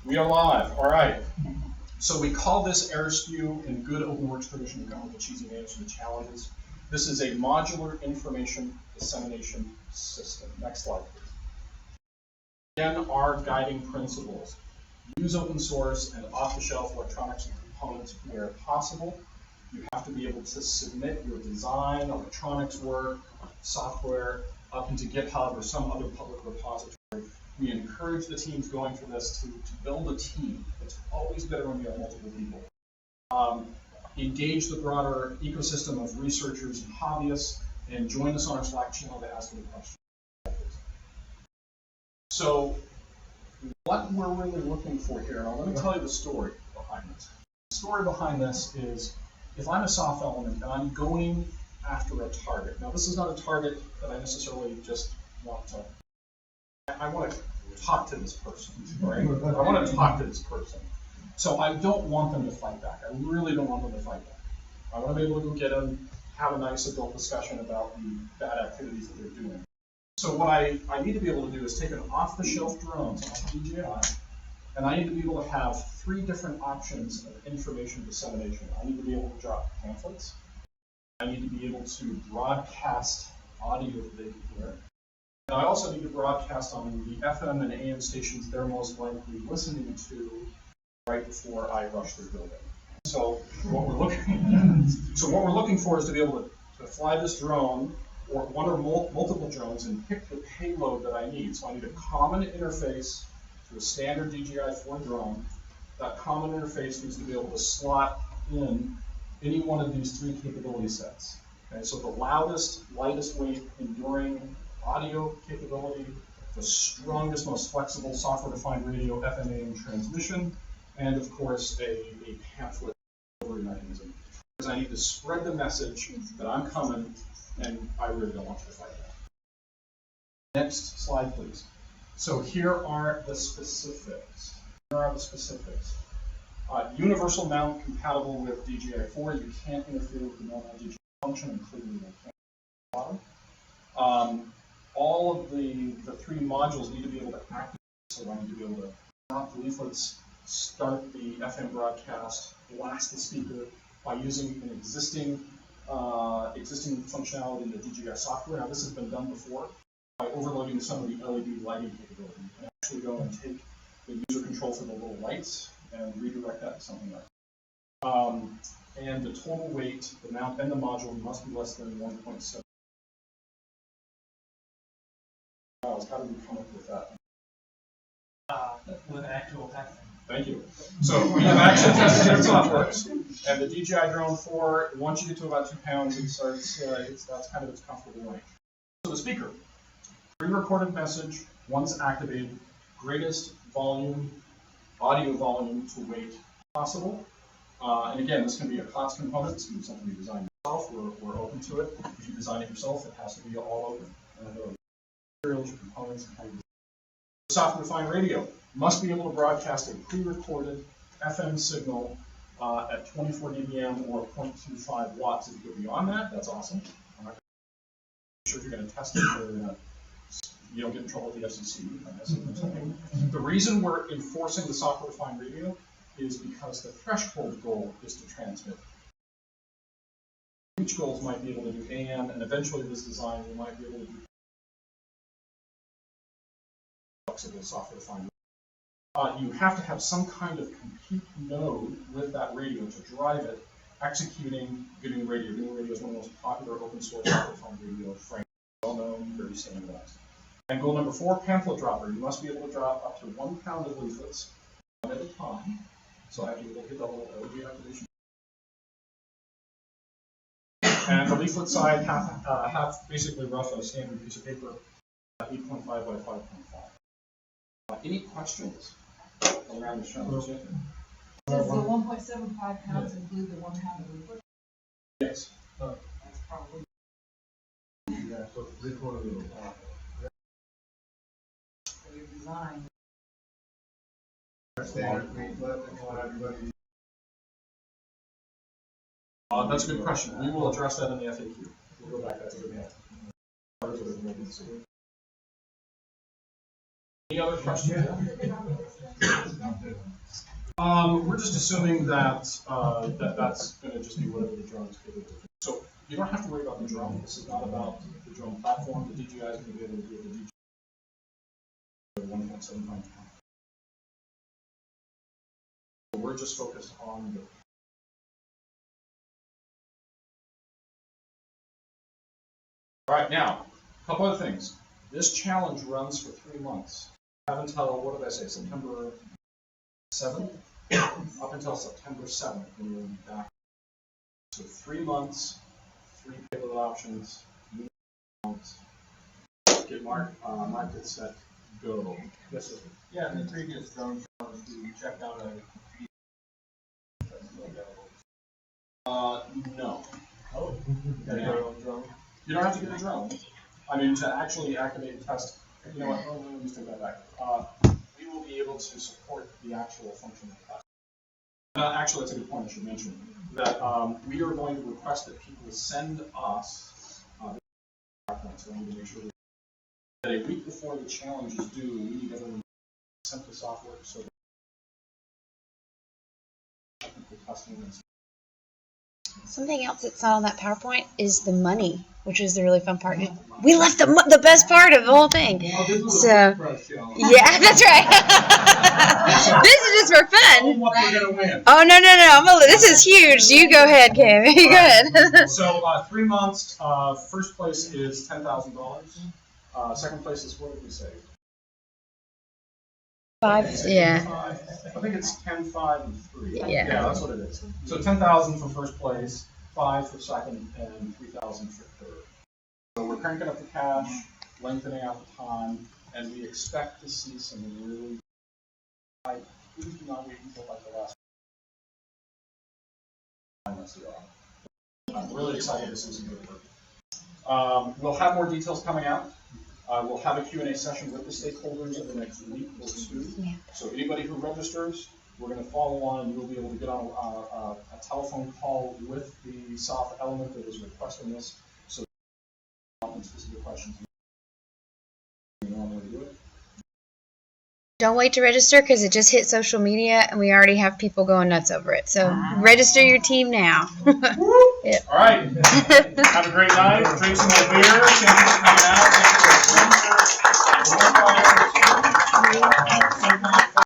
We are live. All right. So we call this AirSpew in good OpenWERX tradition. We come with the cheesy names for the challenges. This is a modular information dissemination system. Next slide, please. Again, our guiding principles. Use open source and off-the-shelf electronics and components where possible. You have to be able to submit your design, electronics work, software up into GitHub or some other public repository. We encourage the teams going through this to build a team. It's always better when you have multiple people. Engage the broader ecosystem of researchers and hobbyists, and join us on our Slack channel to ask any questions. So what we're really looking for here, and let me tell you the story behind this. The story behind this is, if I'm a soft element and I'm going after a target. Now this is not a target that I necessarily just want to, I want to talk to this person, right? I want to talk to this person. So I don't want them to fight back. I really don't want them to fight back. I want to be able to go get them, have a nice adult discussion about the bad activities that they're doing. So what I need to be able to do is take an off-the-shelf drone, DJI, and I need to be able to have 3 different options of information dissemination. I need to be able to drop pamphlets. I need to be able to broadcast audio that they can hear. And I also need to broadcast on the FM and AM stations they're most likely listening to right before I rush their building. So what we're looking for is to be able to fly this drone, or one or multiple drones, and pick the payload that I need. So I need a common interface to a standard DJI-4 drone. That common interface needs to be able to slot in any one of these 3 capability sets. Okay, so the loudest, lightest weight, enduring audio capability, the strongest, most flexible software-defined radio FM/AM transmission, and of course a pamphlet delivery mechanism. Because I need to spread the message that I'm coming, and I really don't want you to fight that. Next slide, please. So here are the specifics. Universal mount compatible with DJI-4. You can't interfere with the normal DJI function, including the bottom. All of the 3 modules need to be able to activate. So I need to be able to mount the leaflets, start the FM broadcast, blast the speaker by using an existing functionality in the DJI software. Now this has been done before by overloading some of the LED lighting capability. You can actually go and take the user control for the little lights and redirect that to something else. And the total weight, the mount and the module must be less than 1.7. How did we come up with that? With actual testing. Thank you. So we have actually tested it in SOFWERX, and the DJI Drone 4, once you get to about 2 pounds, it starts, that's kind of its comfortable range. So the speaker, pre-recorded message, once activated, greatest volume, audio volume to weight possible. And again, this can be a class component. This can be something you design yourself. We're open to it. If you design it yourself, it has to be all open. Materials, components, and how you design it. Software-defined radio must be able to broadcast a pre-recorded FM signal at 24 dBm or 0.25 watts. If you go beyond that, that's awesome. I'm not sure if you're going to test it or you don't get in trouble with the FCC. The reason we're enforcing the software-defined radio is because the threshold goal is to transmit. Reach goals might be able to do AM, and eventually this design we might be able to do flexible software-defined radio. You have to have some kind of compute node with that radio to drive it, executing GNU Radio. GNU Radio is one of the most popular open source software-defined radio frameworks, well known, very standardized. And goal number 4, pamphlet dropper. You must be able to drop up to 1 pound of leaflets, one at a time. So I have to look at the whole LED activation. And the leaflet side, half basically rough on a standard piece of paper, 8.5 by 5.5. Any questions around the show? Does the 1.75 pounds include the 1 pound of leaflet? Yes. That's probably. Yeah, so 3/4 of the For your design. That's a good question. We will address that in the FAQ. We'll go back to that. Any other questions? We're just assuming that that's going to just be whatever the drone is capable of. So you don't have to worry about the drone. This is not about the drone platform. The DJI is going to be able to do the DJI 1.75 pounds. So we're just focused on the. All right, now a couple other things. This challenge runs for 3 months. Up until, what did I say, September 7th? Up until September 7th, when we'll be back. So 3 months, 3 payload options, get Mark it set, go. Yes, sir. Yeah, in the previous drone shows, we checked out a. No. Oh, you got your own drone? You don't have to get a drone. I mean, to actually activate and test, you know what, let me take that back. We will be able to support the actual function of the test. Actually, that's a good point I should mention, that we are going to request that people send us so I need to make sure that a week before the challenge is due, we need everyone sent to SOFWERX so that technical testing and Something else that's not on that PowerPoint is the money, which is the really fun part. We left the best part of the whole thing. So, yeah, that's right. This is just for fun. what we're going to win. Oh, no. This is huge. You go ahead, Cam. You go ahead. So 3 months, first place is $10,000. Second place is, what did we say? 5, yeah. I think it's 10, 5, and 3. Yeah. That's what it is. So 10,000 for first place, 5 for second, and 3,000 for third. So we're cranking up the cash, lengthening out the time, and we expect to see some really. Please do not wait until like the last. I'm really excited to see some good work. We'll have more details coming out. We'll have a Q&A session with the stakeholders in the next week or 2. Yeah. So anybody who registers, we're going to follow on, and you'll be able to get on a telephone call with the soft element that is requesting this. So specific questions. You normally do it. Don't wait to register because it just hit social media and we already have people going nuts over it. So register your team now. Yeah. All right. Have a great night. Drink some more beer. Thank you for coming out. Thank you for the sponsor.